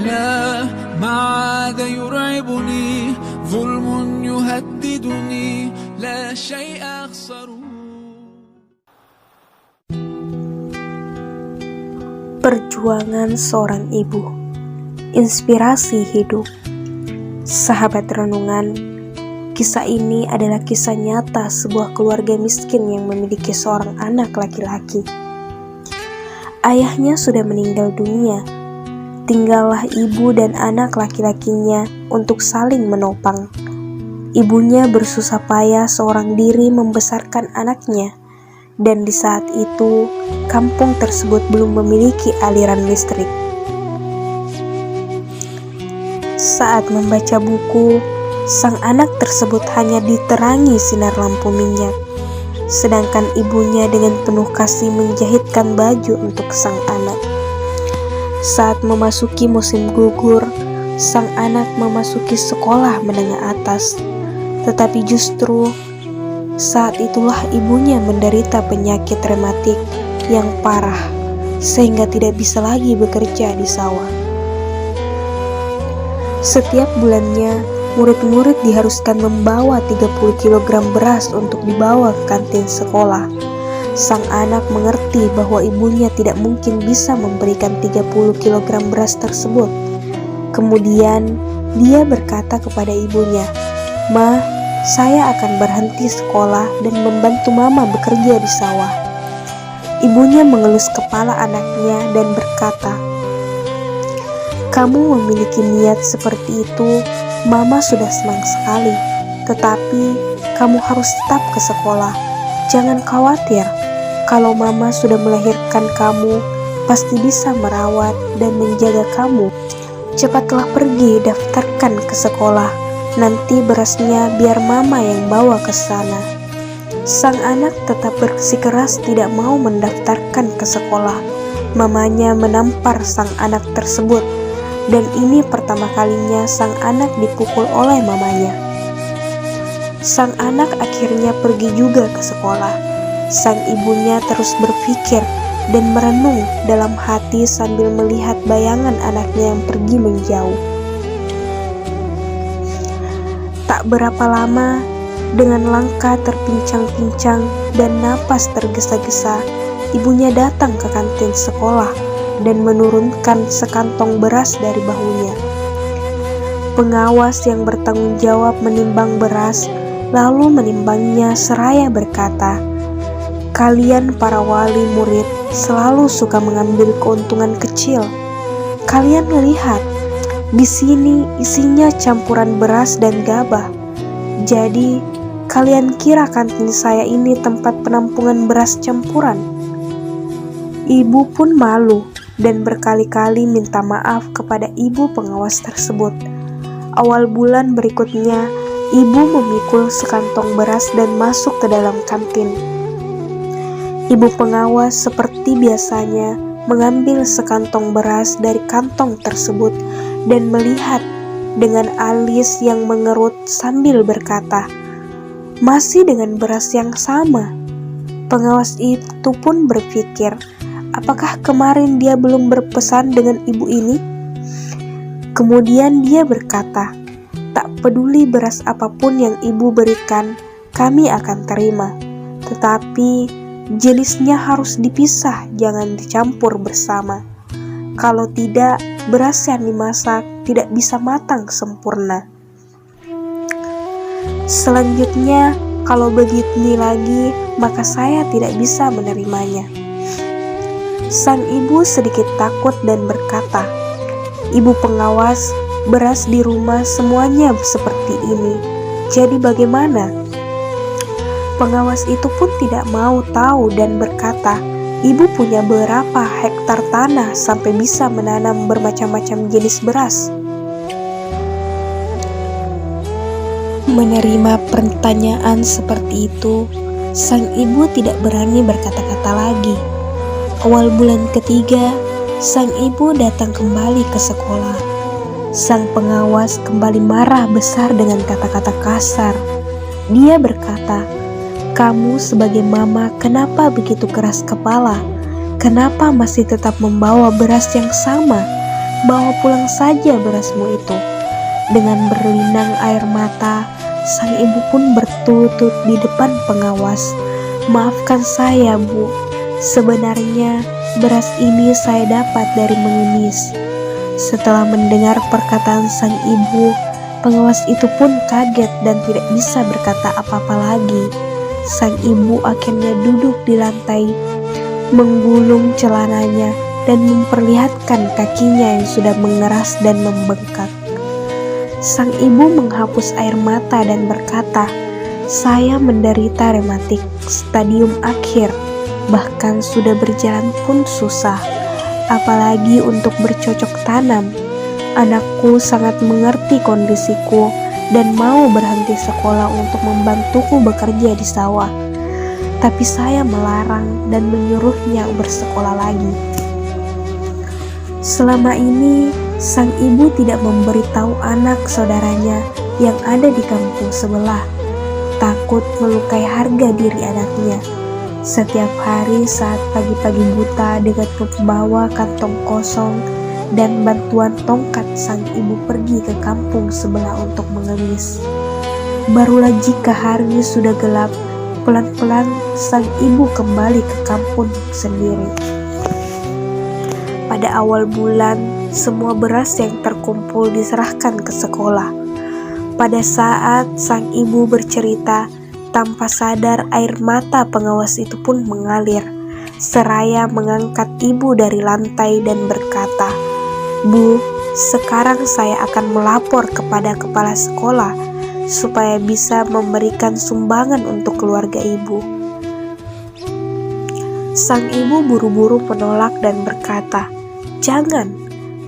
لا ما عاد يرعبني ظلم يهددني لا شيء أخسره. Perjuangan seorang ibu, inspirasi hidup. Sahabat renungan, kisah ini adalah kisah nyata sebuah keluarga miskin yang memiliki seorang anak laki-laki. Ayahnya sudah meninggal dunia, tinggallah ibu dan anak laki-lakinya untuk saling menopang. Ibunya bersusah payah seorang diri membesarkan anaknya, dan di saat itu kampung tersebut belum memiliki aliran listrik. Saat membaca buku, sang anak tersebut hanya diterangi sinar lampu minyak, sedangkan ibunya dengan penuh kasih menjahitkan baju untuk sang anak. Saat memasuki musim gugur, sang anak memasuki sekolah menengah atas, tetapi justru saat itulah ibunya menderita penyakit rematik yang parah sehingga tidak bisa lagi bekerja di sawah. Setiap bulannya, murid-murid diharuskan membawa 30 kg beras untuk dibawa ke kantin sekolah. Sang anak mengerti bahwa ibunya tidak mungkin bisa memberikan 30 kg beras tersebut. Kemudian, dia berkata kepada ibunya, "Ma, saya akan berhenti sekolah dan membantu mama bekerja di sawah." Ibunya mengelus kepala anaknya dan berkata, "Kamu memiliki niat seperti itu, mama sudah senang sekali. Tetapi kamu harus tetap ke sekolah. Jangan khawatir, kalau mama sudah melahirkan kamu, pasti bisa merawat dan menjaga kamu. Cepatlah pergi daftarkan ke sekolah. Nanti berasnya biar mama yang bawa ke sana." Sang anak tetap bersikeras tidak mau mendaftarkan ke sekolah. Mamanya menampar sang anak tersebut, dan ini pertama kalinya sang anak dipukul oleh mamanya. Sang anak akhirnya pergi juga ke sekolah. Sang ibunya terus berpikir dan merenung dalam hati sambil melihat bayangan anaknya yang pergi menjauh. Tak berapa lama, dengan langkah terpincang-pincang dan napas tergesa-gesa, ibunya datang ke kantin sekolah dan menurunkan sekantong beras dari bahunya. Pengawas yang bertanggung jawab menimbang beras, lalu menimbangnya seraya berkata, "Kalian para wali murid selalu suka mengambil keuntungan kecil. Kalian lihat, di sini isinya campuran beras dan gabah. Jadi, kalian kira kantin saya ini tempat penampungan beras campuran?" Ibu pun malu dan berkali-kali minta maaf kepada ibu pengawas tersebut. Awal bulan berikutnya, ibu memikul sekantong beras dan masuk ke dalam kantin. Ibu pengawas seperti biasanya mengambil sekantong beras dari kantong tersebut dan melihat dengan alis yang mengerut sambil berkata, "Masih dengan beras yang sama." Pengawas itu pun berpikir, apakah kemarin dia belum berpesan dengan ibu ini? Kemudian dia berkata, "Tak peduli beras apapun yang ibu berikan, kami akan terima. Tetapi jenisnya harus dipisah, jangan dicampur bersama. Kalau tidak, beras yang dimasak tidak bisa matang sempurna. Selanjutnya, kalau begini lagi, maka saya tidak bisa menerimanya." Sang ibu sedikit takut dan berkata, "Ibu pengawas, beras di rumah semuanya seperti ini. Jadi bagaimana?" Pengawas itu pun tidak mau tahu dan berkata, "Ibu punya berapa hektar tanah sampai bisa menanam bermacam-macam jenis beras?" Menerima pertanyaan seperti itu, sang ibu tidak berani berkata-kata lagi. Awal bulan ketiga, sang ibu datang kembali ke sekolah. Sang pengawas kembali marah besar dengan kata-kata kasar. Dia berkata, "Kamu sebagai mama kenapa begitu keras kepala? Kenapa masih tetap membawa beras yang sama? bawa pulang saja berasmu itu." Dengan berlinang air mata, sang ibu pun berlutut di depan pengawas. "Maafkan saya, Bu. Sebenarnya beras ini saya dapat dari mengemis." Setelah mendengar perkataan sang ibu, pengawas itu pun kaget dan tidak bisa berkata apa-apa lagi. Sang ibu akhirnya duduk di lantai, menggulung celananya dan memperlihatkan kakinya yang sudah mengeras dan membengkak. Sang ibu menghapus air mata dan berkata, "Saya menderita rematik stadium akhir, bahkan sudah berjalan pun susah, apalagi untuk bercocok tanam. Anakku sangat mengerti kondisiku dan mau berhenti sekolah untuk membantuku bekerja di sawah. Tapi saya melarang dan menyuruhnya bersekolah lagi." Selama ini, sang ibu tidak memberitahu anak saudaranya yang ada di kampung sebelah, takut melukai harga diri anaknya. Setiap hari saat pagi-pagi buta dengan membawa kantong kosong dan bantuan tongkat, sang ibu pergi ke kampung sebelah untuk mengemis. Barulah jika hari sudah gelap, pelan-pelan sang ibu kembali ke kampung sendiri. Pada awal bulan, semua beras yang terkumpul diserahkan ke sekolah. Pada saat sang ibu bercerita, tanpa sadar air mata pengawas itu pun mengalir, seraya mengangkat ibu dari lantai dan berkata, "Bu, sekarang saya akan melapor kepada kepala sekolah supaya bisa memberikan sumbangan untuk keluarga ibu." Sang ibu buru-buru menolak dan berkata, "Jangan,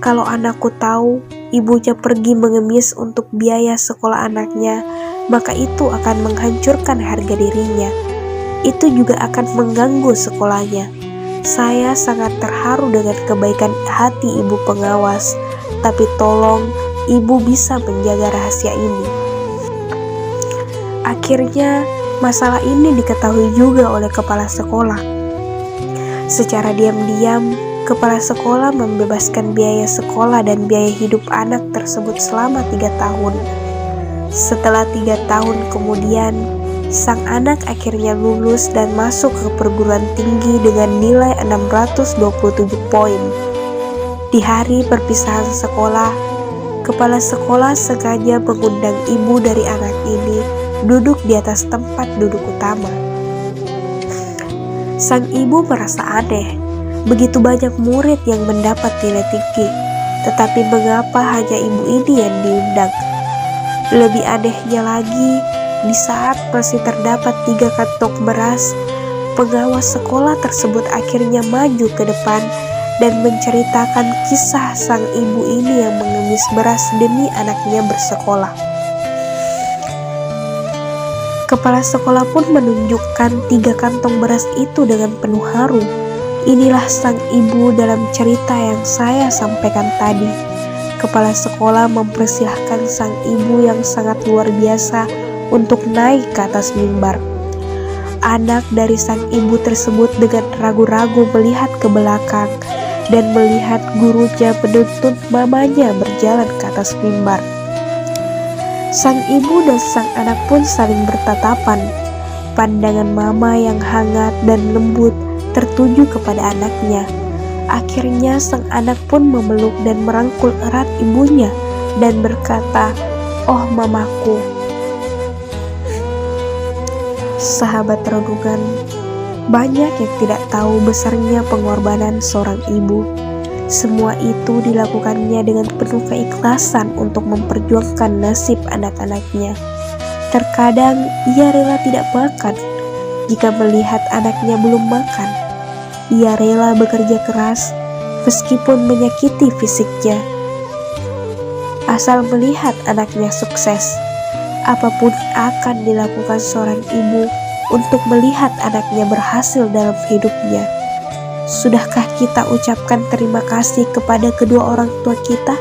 kalau anakku tahu ibunya pergi mengemis untuk biaya sekolah anaknya, maka itu akan menghancurkan harga dirinya. Itu juga akan mengganggu sekolahnya. Saya sangat terharu dengan kebaikan hati ibu pengawas, tapi tolong ibu bisa menjaga rahasia ini." Akhirnya, masalah ini diketahui juga oleh kepala sekolah. Secara diam-diam, kepala sekolah membebaskan biaya sekolah dan biaya hidup anak tersebut selama 3 tahun. Setelah 3 tahun kemudian, sang anak akhirnya lulus dan masuk ke perguruan tinggi dengan nilai 627 poin. Di hari perpisahan sekolah, kepala sekolah sengaja mengundang ibu dari anak ini duduk di atas tempat duduk utama. Sang ibu merasa aneh. Begitu banyak murid yang mendapat nilai tinggi, tetapi mengapa hanya ibu ini yang diundang? Lebih anehnya lagi, di saat masih terdapat 3 kantong beras, pengawas sekolah tersebut akhirnya maju ke depan dan menceritakan kisah sang ibu ini yang mengemis beras demi anaknya bersekolah. Kepala sekolah pun menunjukkan 3 kantong beras itu dengan penuh haru. Inilah sang ibu dalam cerita yang saya sampaikan tadi. Kepala sekolah mempersilahkan sang ibu yang sangat luar biasa untuk naik ke atas mimbar. Anak dari sang ibu tersebut dengan ragu-ragu melihat ke belakang dan melihat gurunya menuntun mamanya berjalan ke atas mimbar. Sang ibu dan sang anak pun saling bertatapan. Pandangan mama yang hangat dan lembut tertuju kepada anaknya. Akhirnya sang anak pun memeluk dan merangkul erat ibunya dan berkata, "Oh mamaku." Sahabat renungan, banyak yang tidak tahu besarnya pengorbanan seorang ibu. Semua itu dilakukannya dengan penuh keikhlasan untuk memperjuangkan nasib anak-anaknya. Terkadang ia rela tidak makan jika melihat anaknya belum makan. Ia rela bekerja keras meskipun menyakiti fisiknya, asal melihat anaknya sukses. Apapun akan dilakukan seorang ibu untuk melihat anaknya berhasil dalam hidupnya. Sudahkah kita ucapkan terima kasih kepada kedua orang tua kita?